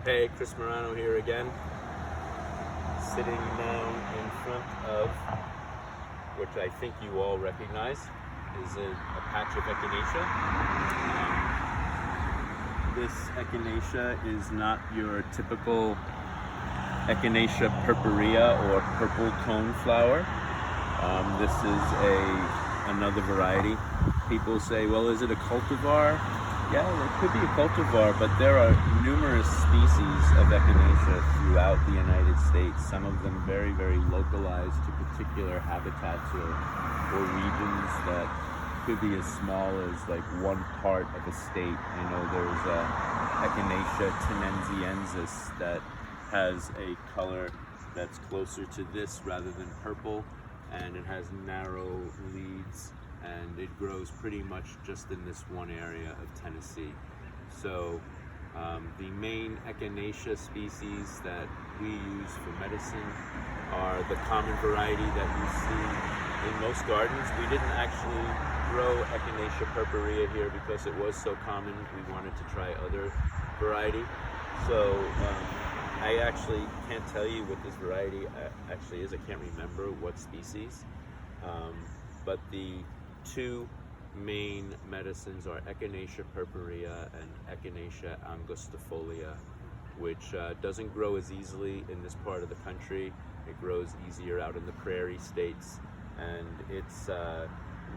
Hey, Chris Morano here again, sitting down in front of, which I think you all recognize, is a patch of Echinacea. This Echinacea is not your typical Echinacea purpurea or purple cone flower. This is another variety. People say, well, is it a cultivar? Yeah, it could be a cultivar, but there are numerous species of Echinacea throughout the United States, some of them very, very localized to particular habitats or regions that could be as small as like one part of a state. You know, there's Echinacea tenensiensis that has a color that's closer to this rather than purple, and it has narrow leaves, and it grows pretty much just in this one area of Tennessee. So the main Echinacea species that we use for medicine are the common variety that you see in most gardens. We didn't actually grow Echinacea purpurea here because it was so common. We wanted to try other variety. So I actually can't tell you what this variety actually is. I can't remember what species. But the two main medicines are Echinacea purpurea and Echinacea angustifolia, which doesn't grow as easily in this part of the country. It grows easier out in the prairie states, and its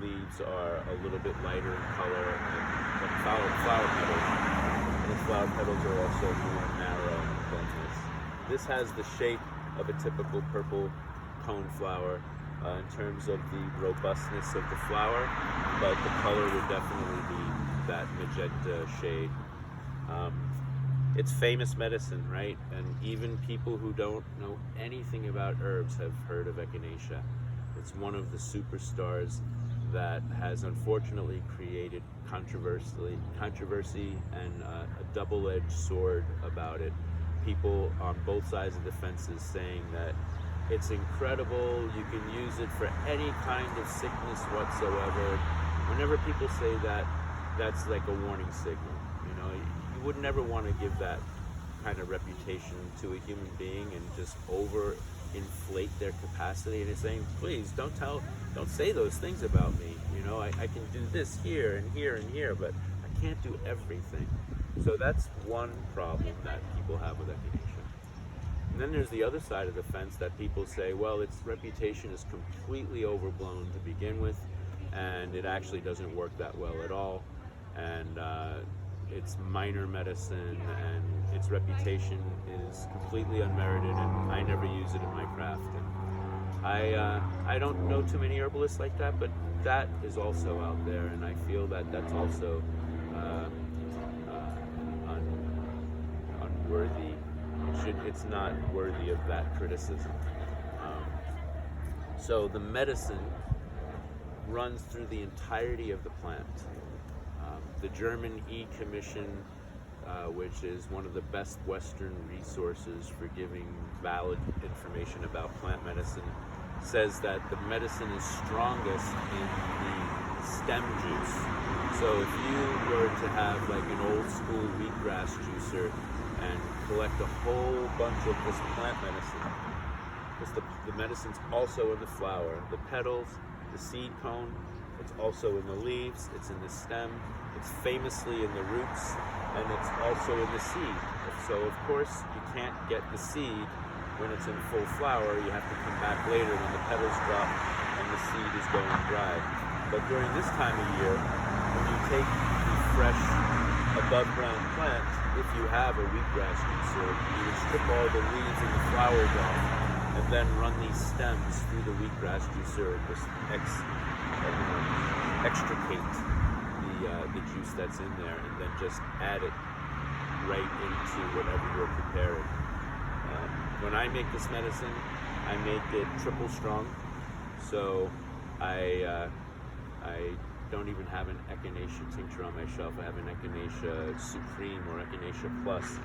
leaves are a little bit lighter in color than flower petals, and its flower petals are also more narrow than this. This has the shape of a typical purple cone flower, in terms of the robustness of the flower, but the color would definitely be that magenta shade. It's famous medicine, right? And even people who don't know anything about herbs have heard of Echinacea. It's one of the superstars that has unfortunately created controversy and a double-edged sword about it. People on both sides of the fences saying that it's incredible, you can use it for any kind of sickness whatsoever. Whenever people say that, that's like a warning signal. You know, you would never want to give that kind of reputation to a human being and just over inflate their capacity. And it's saying, please don't say those things about me. You know, I can do this here and here and here, but I can't do everything. So that's one problem that people have with Echinacea. And then there's the other side of the fence that people say, well, its reputation is completely overblown to begin with, and it actually doesn't work that well at all, and it's minor medicine, and its reputation is completely unmerited, and I never use it in my craft. And I don't know too many herbalists like that, but that is also out there, and I feel that that's also unworthy. It's not worthy of that criticism. So the medicine runs through the entirety of the plant. The German E-Commission, which is one of the best Western resources for giving valid information about plant medicine, says that the medicine is strongest in the stem juice. So if you were to have like an old school wheatgrass juicer and collect a whole bunch of this plant medicine, because the medicine's also in the flower, the petals, the seed cone, it's also in the leaves, it's in the stem, it's famously in the roots, and it's also in the seed. So of course you can't get the seed when it's in full flower. You have to come back later when the petals drop and the seed is going dry. But during this time of year, when you take the fresh above ground plant, if you have a wheatgrass juicer, you would strip all the leaves and the flowers off, and then run these stems through the wheatgrass juicer and just extricate the juice that's in there, and then just add it right into whatever you're preparing. When I make this medicine, I make it triple strong, so I don't even have an Echinacea tincture on my shelf. I have an Echinacea Supreme or Echinacea Plus.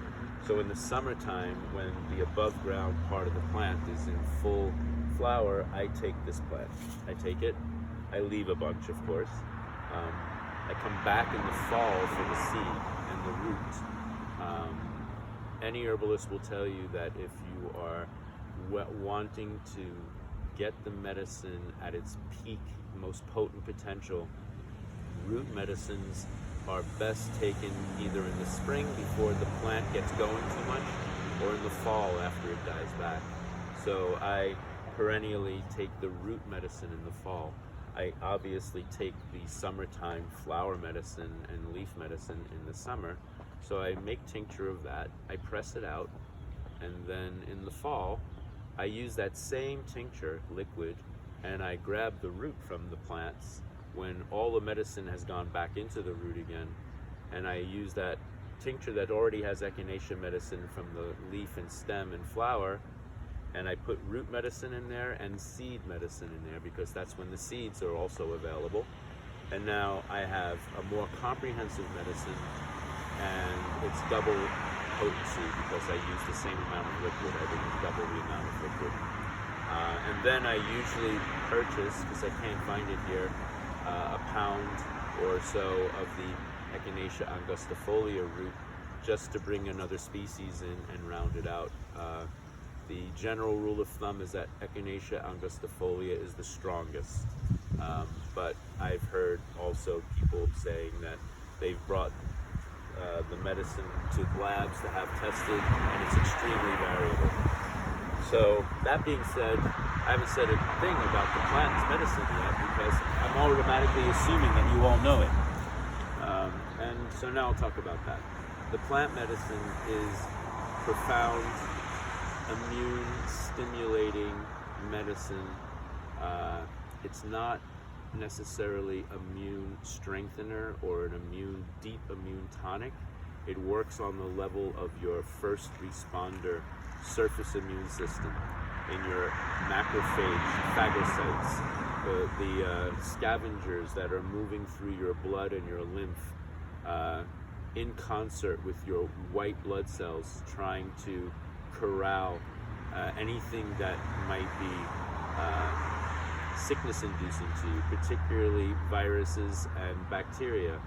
So in the summertime, when the above ground part of the plant is in full flower, I take this plant. I take it, I leave a bunch, of course. I come back in the fall for the seed and the root. any herbalist will tell you that if you are wanting to get the medicine at its peak, most potent potential, root medicines are best taken either in the spring before the plant gets going too much, or in the fall after it dies back. So I perennially take the root medicine in the fall. I obviously take the summertime flower medicine and leaf medicine in the summer. So I make tincture of that, I press it out, and then in the fall, I use that same tincture, liquid, and I grab the root from the plants when all the medicine has gone back into the root again, and I use that tincture that already has echinacea medicine from the leaf and stem and flower, and I put root medicine in there and seed medicine in there, because that's when the seeds are also available. And now I have a more comprehensive medicine, and it's double potency because I use the same amount of liquid. I didn't double the amount of liquid. And then I usually purchase, because I can't find it here, a pound or so of the Echinacea angustifolia root, just to bring another species in and round it out. The general rule of thumb is that Echinacea angustifolia is the strongest, but I've heard also people saying that they've brought the medicine to labs to have tested, and it's extremely variable. So that being said, I haven't said a thing about the plant's medicine yet, because I'm automatically assuming that you all know it. And so now I'll talk about that. The plant medicine is profound, immune stimulating medicine. It's not necessarily immune strengthener or an deep immune tonic. It works on the level of your first responder surface immune system, in your macrophage, phagocytes, the scavengers that are moving through your blood and your lymph, in concert with your white blood cells, trying to corral anything that might be sickness-inducing to you, particularly viruses and bacteria.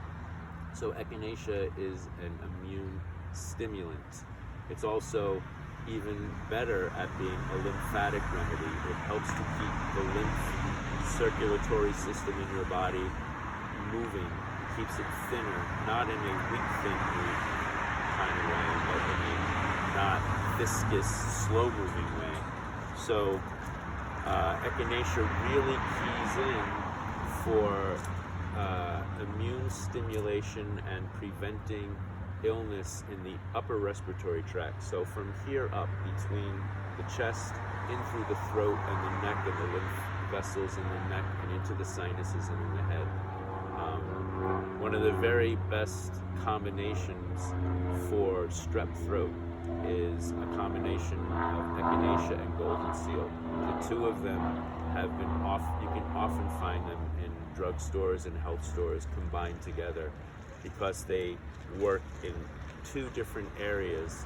So Echinacea is an immune stimulant. It's also even better at being a lymphatic remedy. It helps to keep the lymph circulatory system in your body moving. It keeps it thinner, not in a weak, thin kind of way, but in a not viscous, slow-moving way. So Echinacea really keys in for immune stimulation and preventing illness in the upper respiratory tract. So from here up, between the chest, in through the throat and the neck, and the lymph vessels in the neck, and into the sinuses and in the head. One of the very best combinations for strep throat is a combination of Echinacea and golden seal. The two of them have been you can often find them in drugstores and health stores combined together, because they work in two different areas,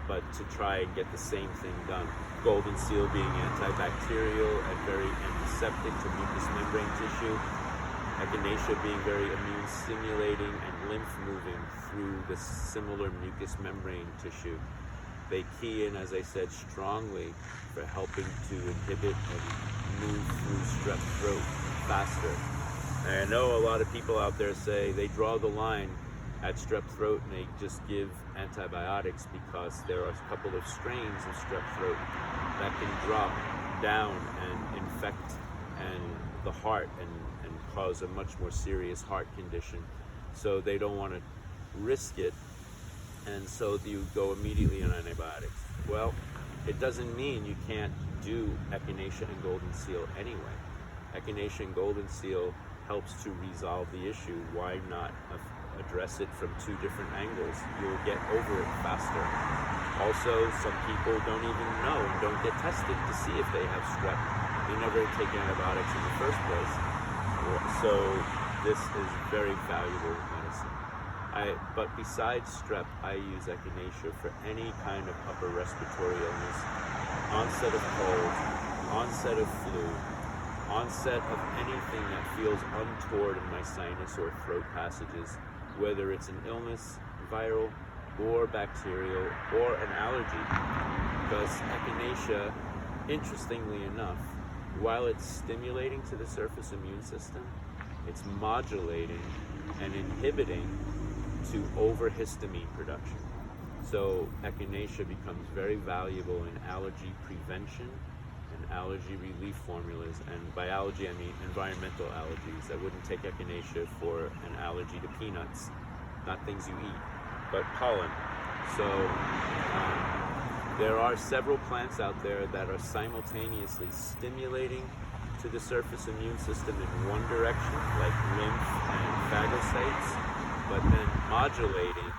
but to try and get the same thing done. Golden seal being antibacterial and very antiseptic to mucous membrane tissue. Echinacea being very immune stimulating and lymph moving through the similar mucous membrane tissue. They key in, as I said, strongly for helping to inhibit and move through strep throat faster. And I know a lot of people out there say they draw the line at strep throat and they just give antibiotics because there are a couple of strains of strep throat that can drop down and infect the heart and cause a much more serious heart condition. So they don't want to risk it, and so you go immediately on antibiotics. Well, it doesn't mean you can't do Echinacea and golden seal anyway. Echinacea and golden seal helps to resolve the issue. Why not address it from two different angles? You'll get over it faster. Also, some people don't even know and don't get tested to see if they have strep. They never take antibiotics in the first place. So this is very valuable medicine. But besides strep, I use Echinacea for any kind of upper respiratory illness, onset of cold, onset of flu, onset of anything that feels untoward in my sinus or throat passages, whether it's an illness, viral, or bacterial or an allergy. Because Echinacea, interestingly enough, while it's stimulating to the surface immune system, it's modulating and inhibiting to overhistamine production. So Echinacea becomes very valuable in allergy prevention and allergy relief formulas. And by allergy, I mean environmental allergies. I wouldn't take Echinacea for an allergy to peanuts, not things you eat, but pollen. So there are several plants out there that are simultaneously stimulating to the surface immune system in one direction, like lymph and phagocytes, but then modulating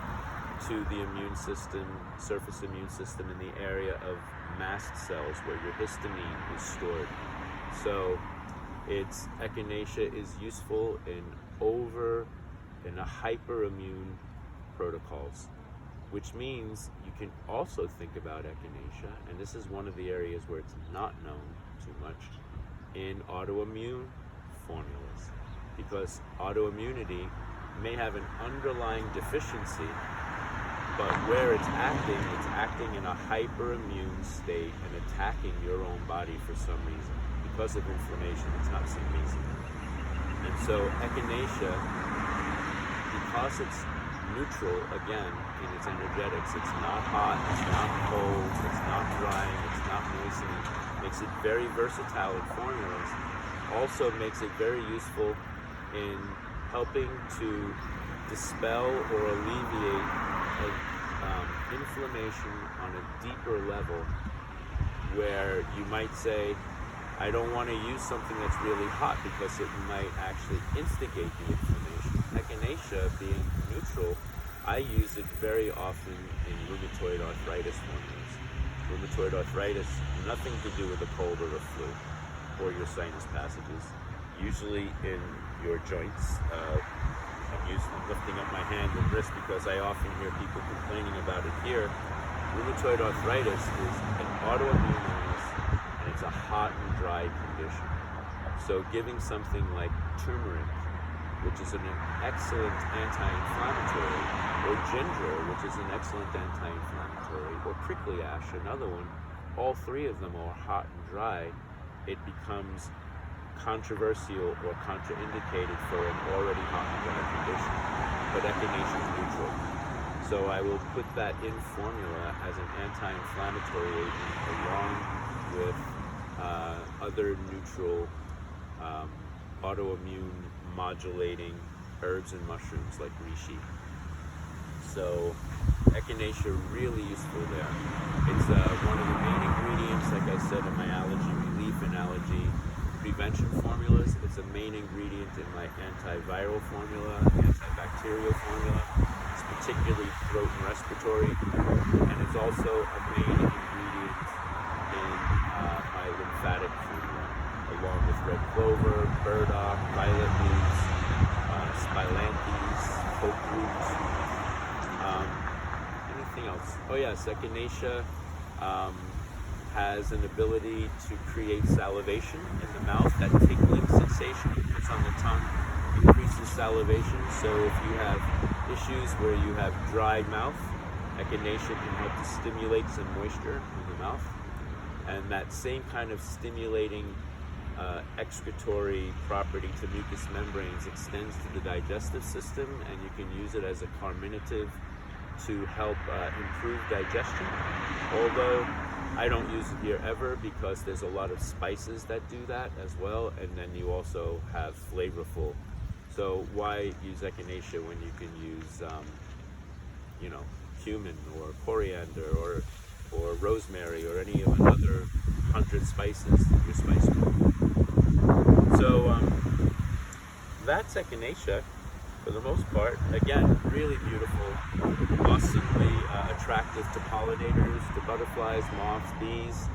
to the immune system, surface immune system, in the area of mast cells where your histamine is stored. So Echinacea is useful in a hyperimmune protocols, which means you can also think about Echinacea, and this is one of the areas where it's not known too much, in autoimmune formulas, because autoimmunity may have an underlying deficiency, but where it's acting in a hyperimmune state and attacking your own body for some reason, because of inflammation. It's not some reason. And so Echinacea, because it's neutral, again, in its energetics, it's not hot, it's not cold, it's not drying, it's not moistening, makes it very versatile in formulas, also makes it very useful in helping to dispel or alleviate inflammation on a deeper level, where you might say, I don't want to use something that's really hot because it might actually instigate the inflammation. Echinacea, being neutral, I use it very often in rheumatoid arthritis formulas. Rheumatoid arthritis, nothing to do with a cold or a flu or your sinus passages. Usually in your joints. I'm lifting up my hand and wrist because I often hear people complaining about it here. Rheumatoid arthritis is an autoimmune illness, and it's a hot and dry condition. So giving something like turmeric, which is an excellent anti-inflammatory, or ginger, which is an excellent anti-inflammatory, or prickly ash, another one, all three of them are hot and dry, it becomes controversial or contraindicated for an already hot and dry condition. But Echinacea is neutral. So I will put that in formula as an anti-inflammatory agent along with other neutral autoimmune modulating herbs and mushrooms like reishi. So Echinacea really useful there. It's one of the main ingredients, like I said, in my allergy relief and allergy prevention formulas. It's a main ingredient in my antiviral formula, antibacterial formula. It's particularly throat and respiratory, and it's also a main ingredient in my lymphatic formula, along with red clover, burdock, violet leaves, spilanthes, poke roots. Anything else? Oh yes, Echinacea has an ability to create salivation in the mouth. That tickling sensation it puts on the tongue increases salivation. So if you have issues where you have dry mouth, Echinacea can help to stimulate some moisture in the mouth. And that same kind of stimulating excretory property to mucous membranes extends to the digestive system, and you can use it as a carminative to help improve digestion. Although I don't use it here ever because there's a lot of spices that do that as well, and then you also have flavorful. So why use Echinacea when you can use, cumin or coriander or rosemary or any of another 100 spices in your spice book? So that's Echinacea for the most part. Again, really beautiful, awesomely attractive to pollinators, to butterflies, moths, bees.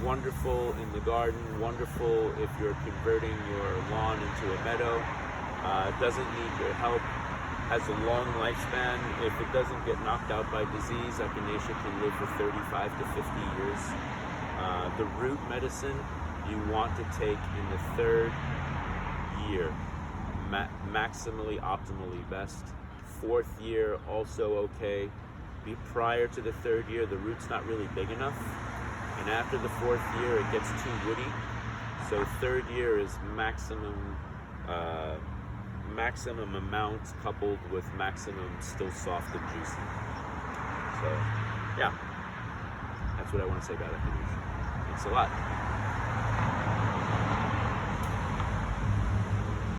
Wonderful in the garden, wonderful if you're converting your lawn into a meadow. Doesn't need your help, has a long lifespan. If it doesn't get knocked out by disease, Echinacea can live for 35 to 50 years. The root medicine you want to take in the third year, maximally, optimally best, fourth year, also okay. Prior to the third year, the root's not really big enough. And after the fourth year, it gets too woody. So third year is maximum amount coupled with maximum still soft and juicy. So yeah, that's what I want to say about Echinacea. Thanks a lot.